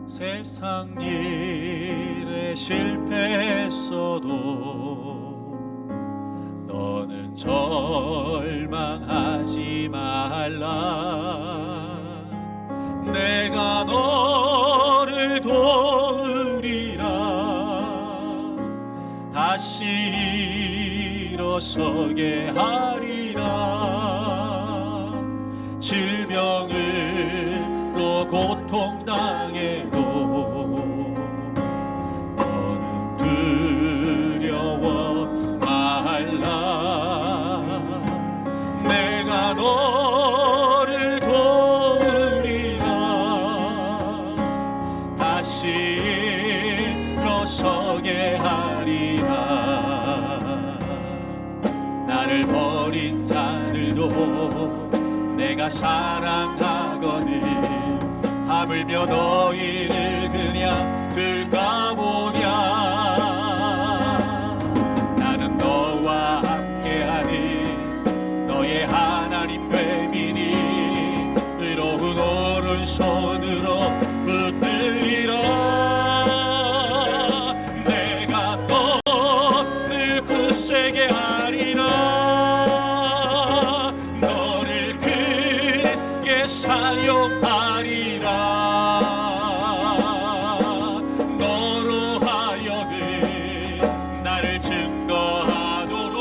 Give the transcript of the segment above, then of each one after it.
세상 일에 실패했어도 너는 절망하지 말라. 내가 너를 도우리라. 다시 일어서게 하리라. 질병으로 고통당해도 너는 두려워 말라. 내가 너를 도우리라. 다시 일어서게 하리라. 나를 버린 자들도 내가 사랑하거늘 하물며 너희를 그냥 둘까 보냐. 나는 너와 함께하는 너의 하나님 되미니 의로운 오른손으로 붙들리라. 내가 너를 굳세게 하리라. 너를 크게 사용하리라. 너로 하여금 나를 증거하도록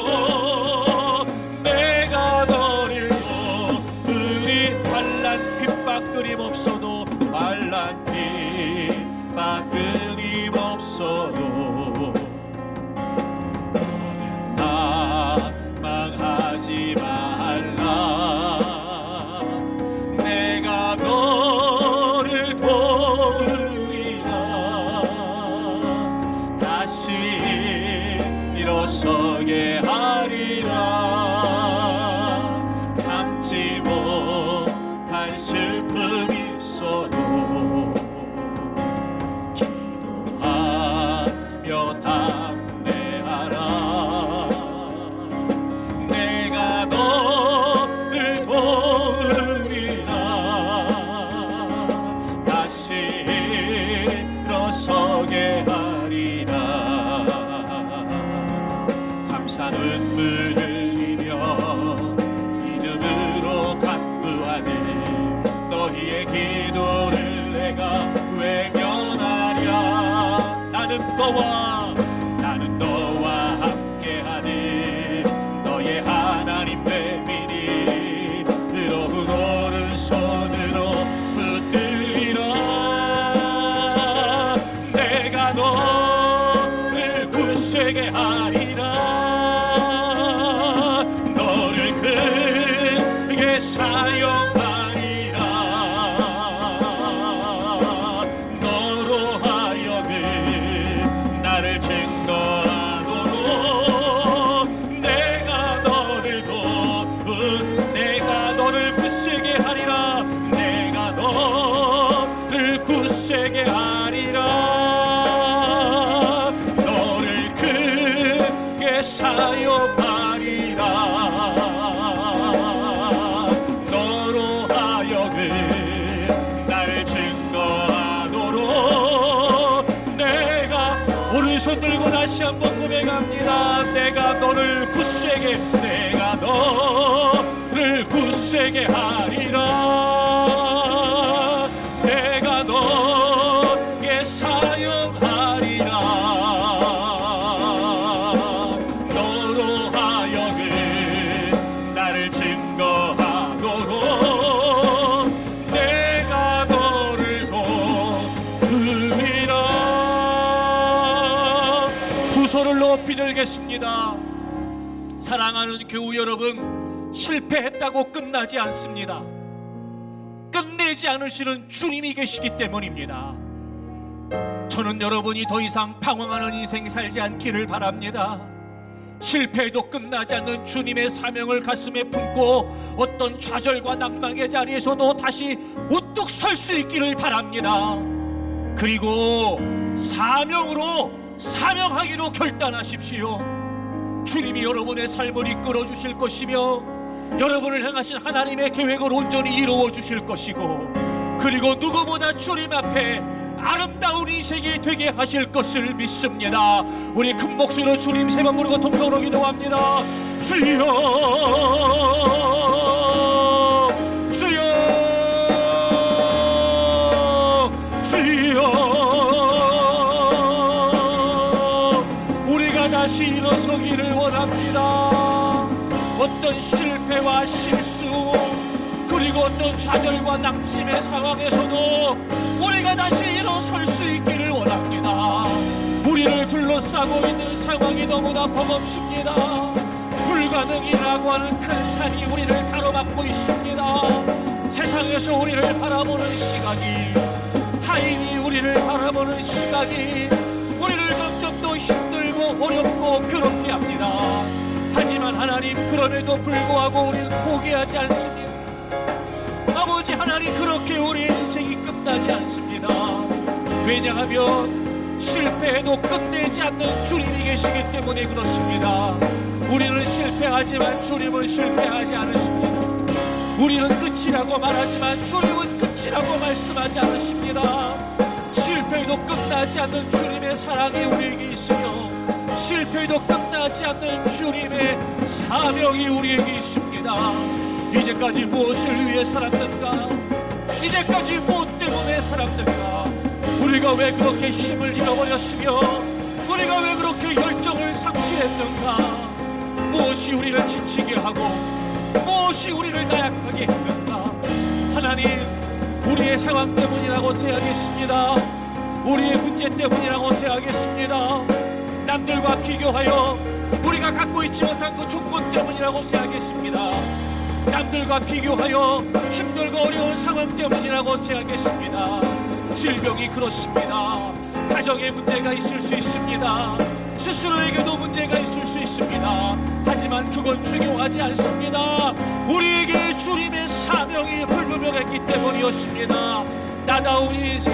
내가 너를 도우리. 환난 핍박 끊임없어도 환난 핍박 끊임없어도 너는 망하지 말라. 내가 너를 도우리라. 다시 일어서게 하리라. 참지 못할 슬픔이 있어도 기도하며 담대하라. 내가 너를 도우리라. 다시 일어서게 하리라. 감사 눈물 흘리며 믿음으로 간구하는 너희의 기도를 내가 외면하랴. 나는 너와 함께하는 너의 하나님 되미니 의로운 오른손으로 붙들리라. 내가 너를 굳세게 하리라. 너를 크게 사용하리라. 너로 하여금 나를 증거하도록 내가 너를 내가 너를 굳세게 하리라. 내가 너를 굳세게 하리라. 너를 크게 사용하리라. 너로 하여금 나를 증거하도록 내가 오른손 들고 다시 한번 고백합니다. 내가 너를 굳세게 내가 너를 굳세게 하리라. 내가 너에게 사용하리라. 너로 하여금 나를 증거하도록 내가 너를 도우리라. 두 손을 높이 들겠습니다. 사랑하는 교우 여러분, 실패했다고 끝나지 않습니다. 끝내지 않으시는 주님이 계시기 때문입니다. 저는 여러분이 더 이상 방황하는 인생 살지 않기를 바랍니다. 실패해도 끝나지 않는 주님의 사명을 가슴에 품고 어떤 좌절과 낭망의 자리에서도 다시 우뚝 설 수 있기를 바랍니다. 그리고 사명하기로 결단하십시오. 주님이 여러분의 삶을 이끌어 주실 것이며 여러분을 향하신 하나님의 계획을 온전히 이루어 주실 것이고, 그리고 누구보다 주님 앞에 아름다운 인생이 되게 하실 것을 믿습니다. 우리 큰 목소리로 주님 세 번 부르고 통성으로 기도합니다. 주여 주여 주여, 우리가 다시 일어서기를 원합니다. 어떤 실패와 실수 그리고 어떤 좌절과 낙심의 상황에서도 우리가 다시 일어설 수 있기를 원합니다. 우리를 둘러싸고 있는 상황이 너무나 버겁습니다. 불가능이라고 하는 큰 산이 우리를 가로막고 있습니다. 세상에서 우리를 바라보는 시각이, 타인이 우리를 바라보는 시각이 우리를 점점 더 힘들고 어렵고 괴롭게 합니다. 하지만 하나님, 그럼에도 불구하고 우리는 포기하지 않습니다. 아버지 하나님, 그렇게 우리의 인생이 끝나지 않습니다. 왜냐하면 실패해도 끝내지 않는 주님이 계시기 때문에 그렇습니다. 우리는 실패하지만 주님은 실패하지 않으십니다. 우리는 끝이라고 말하지만 주님은 끝이라고 말씀하지 않으십니다. 실패해도 끝나지 않는 주님의 사랑이 우리에게 있으며 실패해도 끝나지 않는 주님의 사명이 우리에게 있습니다. 이제까지 무엇을 위해 살았는가? 이제까지 무엇 때문에 살았는가? 우리가 왜 그렇게 힘을 잃어버렸으며 우리가 왜 그렇게 열정을 상실했는가? 무엇이 우리를 지치게 하고 무엇이 우리를 나약하게 했는가? 하나님, 우리의 상황 때문이라고 생각했습니다. 우리의 문제 때문이라고 생각했습니다. 남들과 비교하여 우리가 갖고 있지 못한 그 조건 때문이라고 생각했습니다. 남들과 비교하여 힘들고 어려운 상황 때문이라고 생각했습니다. 질병이 그렇습니다. 가정에 문제가 있을 수 있습니다. 스스로에게도 문제가 있을 수 있습니다. 하지만 그건 중요하지 않습니다. 우리에게 주님의 사명이 불분명했기 때문이었습니다. 나다운 인생,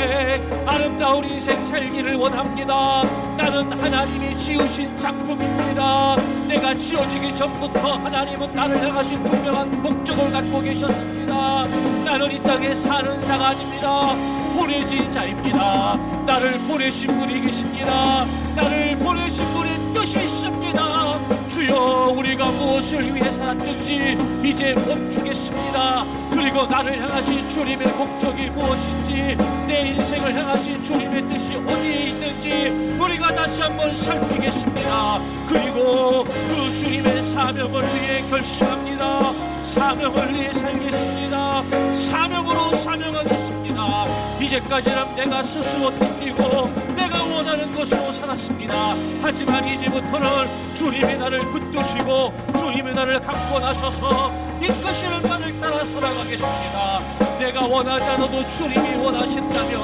아름다운 인생 살기를 원합니다. 나는 하나님이 지으신 작품입니다. 내가 지어지기 전부터 하나님은 나를 향하신 분명한 목적을 갖고 계셨습니다. 나는 이 땅에 사는 자가 아닙니다. 보내진 자입니다. 나를 보내신 분이 계십니다. 나를 보내신 분의 뜻이 있습니다. 주여, 우리가 무엇을 위해 살았는지 이제 멈추겠습니다. 그리고 나를 향하신 주님의 목적이 무엇인지, 내 인생을 향하신 주님의 뜻이 어디에 있는지 우리가 다시 한번 살피겠습니다. 그리고 그 주님의 사명을 위해 결심합니다. 사명을 위해 살겠습니다. 사명으로 사명하겠습니다. 이제까지는 내가 스스로 땡기고 내가 원하는 것으로 살았습니다. 하지만 이제부터는 주님이 나를 붙드시고 주님이 나를 갖고 나셔서 이끄시는 바를 따라 살아가겠습니다. 내가 원하지 않아도 주님이 원하신다면,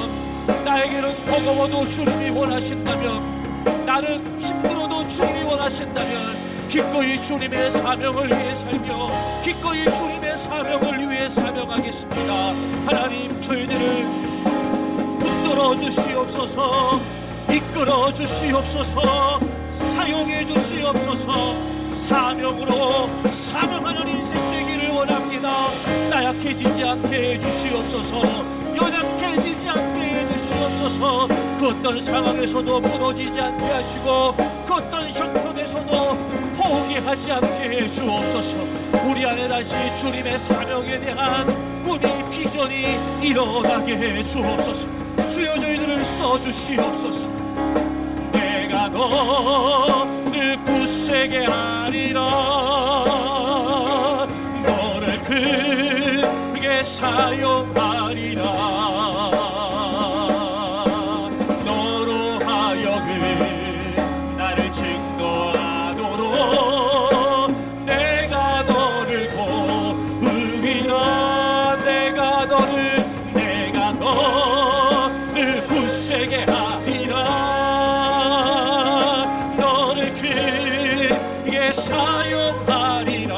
나에게는 버거워도 주님이 원하신다면, 나는 힘들어도 주님이 원하신다면 기꺼이 주님의 사명을 위해 살며 기꺼이 주님의 사명을 위해 사명하겠습니다. 하나님, 저희들을 붙들어 주시옵소서, 이끌어 주시옵소서, 사용해 주시옵소서. 사명으로 사명하는 인생 되기를 원합니다. 나약해지지 않게 해주시옵소서, 연약해지지 않게 해주시옵소서. 그 어떤 상황에서도 무너지지 않게 하시고 그 어떤 형편에서도 포기하지 않게 해주옵소서. 우리 안에 다시 주님의 사명에 대한 꿈이, 비전이 일어나게 해주옵소서. 주여, 저희들을 써주시옵소서. 내가 너를 굳세게 하리라. 너를 크게 사용하리라. 너로 하여금 나를 증거하도록 내가 너를 도우리라. 내가 너를 굳세게 하리라. 사용하리라.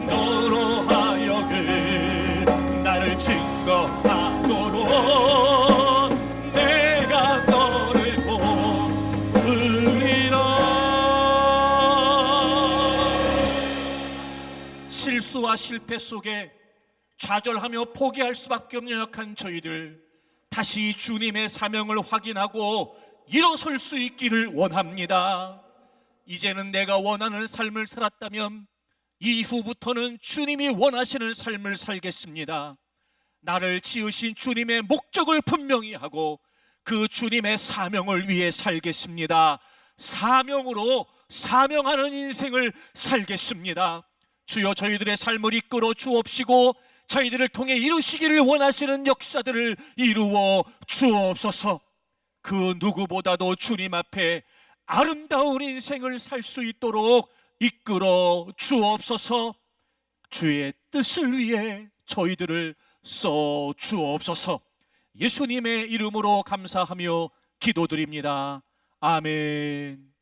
너로 하여금 나를 증거하도록 내가 너를 도우리라. 실수와 실패 속에 좌절하며 포기할 수밖에 없는 연약한 저희들, 다시 주님의 사명을 확인하고 일어설 수 있기를 원합니다. 이제는 내가 원하는 삶을 살았다면 이후부터는 주님이 원하시는 삶을 살겠습니다. 나를 지으신 주님의 목적을 분명히 하고 그 주님의 사명을 위해 살겠습니다. 사명으로 사명하는 인생을 살겠습니다. 주여, 저희들의 삶을 이끌어 주옵시고 저희들을 통해 이루시기를 원하시는 역사들을 이루어 주옵소서. 그 누구보다도 주님 앞에 아름다운 인생을 살 수 있도록 이끌어 주옵소서. 주의 뜻을 위해 저희들을 써 주옵소서. 예수님의 이름으로 감사하며 기도드립니다. 아멘.